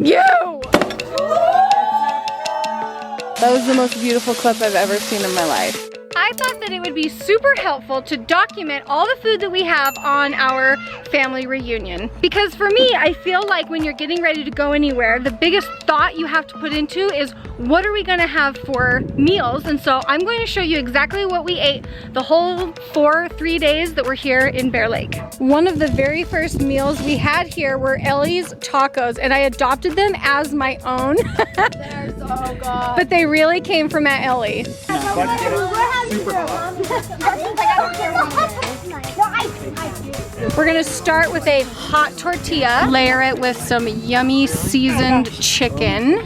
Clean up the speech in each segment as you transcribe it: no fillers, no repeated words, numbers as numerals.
You! That was the most beautiful clip I've ever seen in my life. I thought that it would be super helpful to document all the food that we have on our family reunion. Because for me, I feel like when you're getting ready to go anywhere, the biggest thought you have to put into is what are we gonna have for meals? And so I'm going to show you exactly what we ate the whole 3 days that we're here in Bear Lake. One of the very first meals we had here were Ellie's tacos, and I adopted them as my own. They're so good. But they really came from Aunt Ellie. We're gonna start with a hot tortilla, layer it with some yummy seasoned chicken.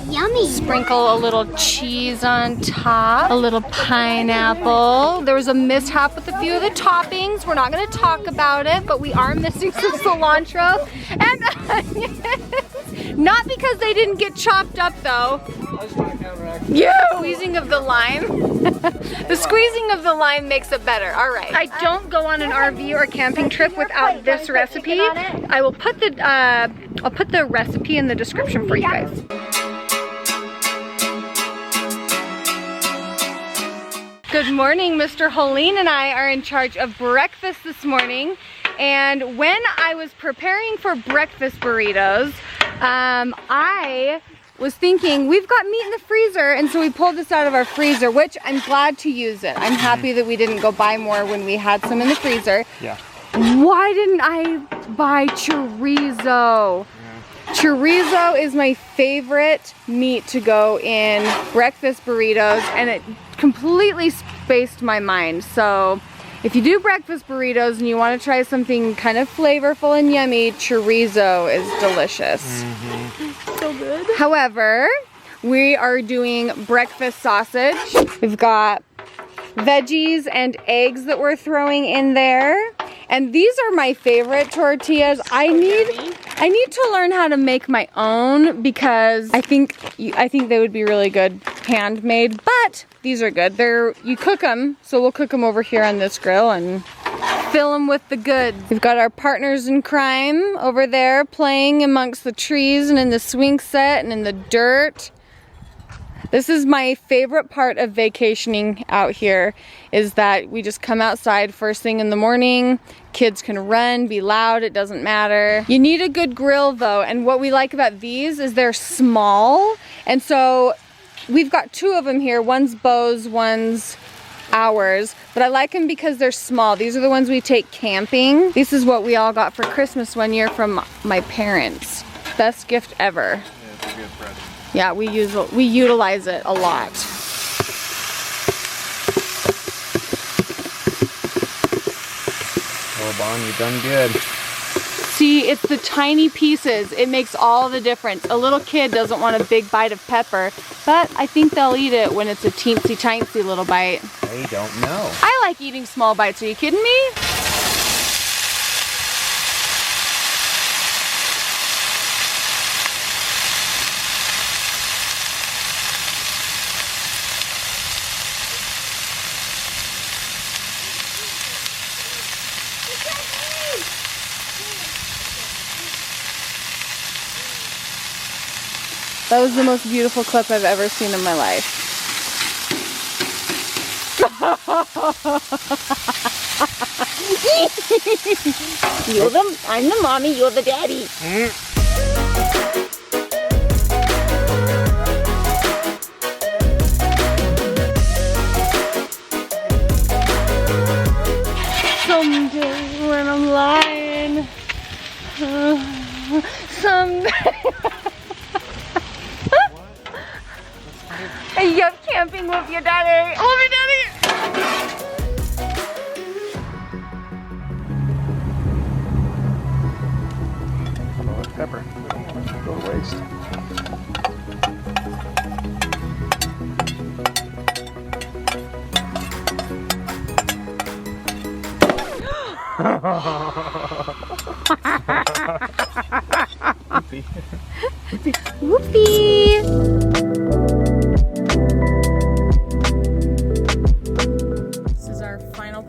Yummy. Sprinkle a little cheese on top, a little pineapple. There was a mishap with a few of the toppings. We're not gonna talk about it, but we are missing some cilantro and onions. Not because they didn't get chopped up though. You! Squeezing of the lime. The squeezing of the lime makes it better. All right. I don't go on an RV or camping trip without this recipe. I will put the I'll put the recipe in the description for you guys. Good morning, Mr. Hoellein and I are in charge of breakfast this morning. And when I was preparing for breakfast burritos, I was thinking we've got meat in the freezer, and so we pulled this out of our freezer, which I'm glad to use it. I'm happy that we didn't go buy more when we had some in the freezer. Yeah. Why didn't I buy chorizo? Yeah. Chorizo is my favorite meat to go in breakfast burritos, and it completely spaced my mind. So if you do breakfast burritos and you want to try something kind of flavorful and yummy, chorizo is delicious. So good. However, we are doing breakfast sausage. We've got veggies and eggs that we're throwing in there. And these are my favorite tortillas. I need to learn how to make my own because I think they would be really good handmade, but these are good. You cook them, so we'll cook them over here on this grill and fill them with the goods. We've got our partners in crime over there playing amongst the trees and in the swing set and in the dirt. This is my favorite part of vacationing out here, is that we just come outside first thing in the morning. Kids can run, be loud, it doesn't matter. You need a good grill though, and what we like about these is they're small. And so we've got two of them here. One's Bo's, one's ours, but I like them because they're small. These are the ones we take camping. This is what we all got for Christmas one year from my parents. Best gift ever. Yeah, it's a good present. Yeah, we utilize it a lot. Well, Bon, you've done good. See, it's the tiny pieces. It makes all the difference. A little kid doesn't want a big bite of pepper, but I think they'll eat it when it's a teensy-tiny little bite. I don't know. I like eating small bites. Are you kidding me? That was the most beautiful clip I've ever seen in my life. I'm the mommy, you're the daddy. Someday when I'm lying, someday. You have camping with your daddy. Oh, my daddy! Oh, it's pepper. Let's go to waste. Whoopie. Whoopie.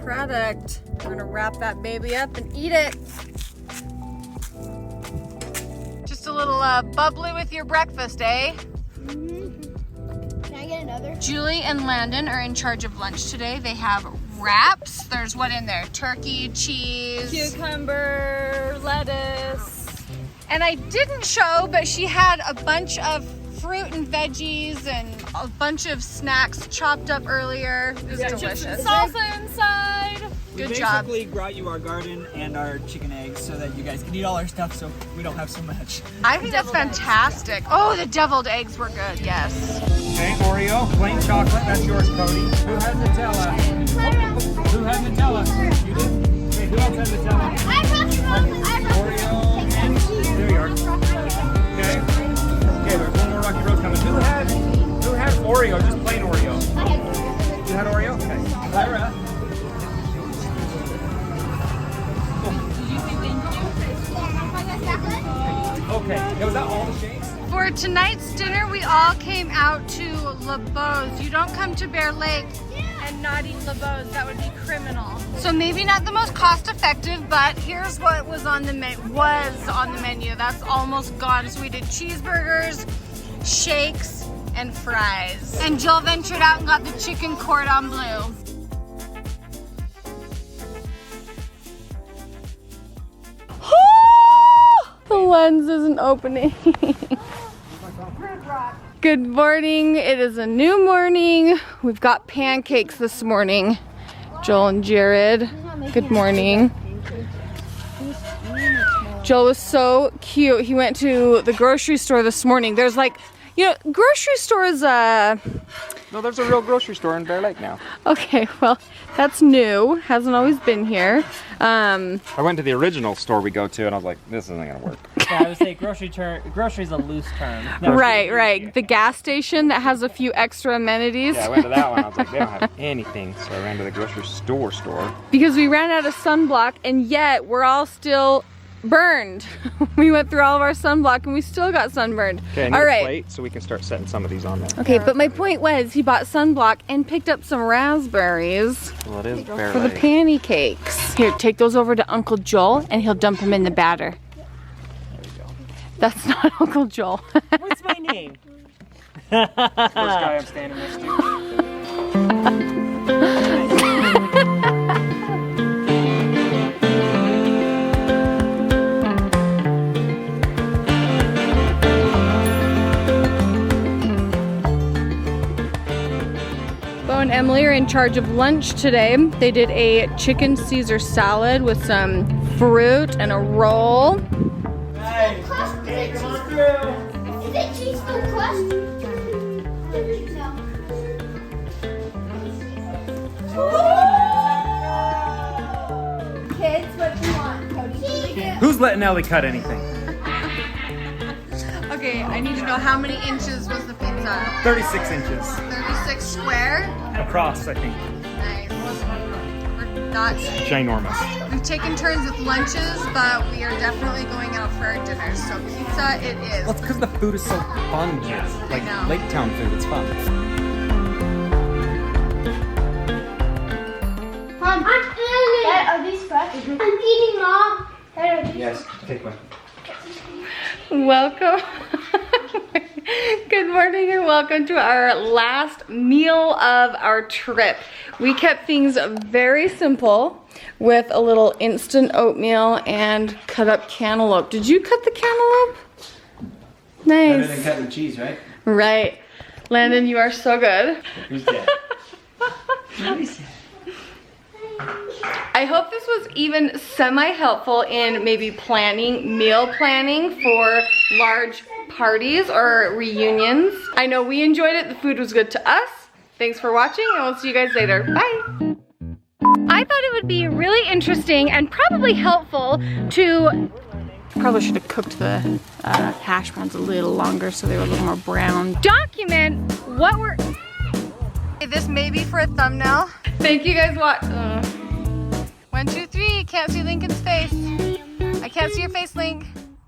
Product. We're gonna wrap that baby up and eat it. Just a little bubbly with your breakfast, eh? Can I get another? Julie and Landon are in charge of lunch today. They have wraps. There's what in there? Turkey, cheese, cucumber, lettuce. And I didn't show, but she had a bunch of fruit and veggies and a bunch of snacks chopped up earlier. It was delicious. Salsa inside. Good job. We basically brought you our garden and our chicken eggs so that you guys can eat all our stuff so we don't have so much. I think that's fantastic. Oh, the deviled eggs were good, yes. Okay, Oreo, plain chocolate, that's yours, Cody. Who has Nutella? Who has Nutella? You did? Okay, who else has Nutella? Oreo, and there you are. Okay. Okay, there's one more Rocky Road coming. Who has Oreo? Just plain Oreo. You had Oreo? Okay. Lyra. Okay, was that all the shakes? For tonight's dinner, we all came out to LeBeau's. You don't come to Bear Lake and not eat LeBeau's. That would be criminal. So maybe not the most cost-effective, but here's what was on the menu. That's almost gone. So we did cheeseburgers, shakes, and fries. And Jill ventured out and got the chicken cordon bleu. The lens isn't opening. Good morning. It is a new morning. We've got pancakes this morning. Joel and Jared. Good morning. Joel was so cute. He went to the grocery store this morning. There's like, you know, grocery stores, No, there's a real grocery store in Bear Lake now. okay, well, that's new. Hasn't always been here. I went to the original store we go to and I was like, this isn't gonna work. Yeah, I would say grocery is a loose term. Right. The gas station that has a few extra amenities. Yeah, I went to that one. I was like, they don't have anything. So I ran to the grocery store. Because we ran out of sunblock and yet we're all still burned. We went through all of our sunblock and we still got sunburned. Okay, I need all a right. plate so we can start setting some of these on there. Okay, but my point was he bought sunblock and picked up some raspberries Well, it is Bear for the Lake. pancakes. Here, take those over to Uncle Joel and he'll dump them in the batter. There we go. That's not Uncle Joel. What's my name? First guy I'm standing next to. Bo and Emily are in charge of lunch today. They did a chicken Caesar salad with some fruit and a roll. Hey, okay, come on through. Is it cheese food crust? No. Kids, what do you want, Cody? Who's letting Ellie cut anything? Okay, I need to know how many inches was the pizza? 36 inches. 36 square? Across, I think. Nice. We're not, Ginormous. we've taken turns with lunches, but we are definitely going out for our dinners. So pizza it is. Well, it's because the food is so fun here. Like know. Lake Town food, it's fun. Mom, I'm eating. Are these crust? I'm eating, Mom. Yes, take one. Welcome. Good morning and welcome to our last meal of our trip. We kept things very simple with a little instant oatmeal and cut up cantaloupe. Did you cut the cantaloupe? Better than Nice. cutting cheese, right? Right. Landon, you are so good. Who's that? I hope this was even semi-helpful in maybe meal planning for large parties or reunions. I know we enjoyed it. The food was good to us. Thanks for watching and we'll see you guys later. Bye. I thought it would be really interesting and probably helpful to... Probably should have cooked the hash browns a little longer so they were a little more brown. Document what we're... This may be for a thumbnail. Thank you guys. 1, 2, 3. Can't see Lincoln's face. I can't see your face, Link.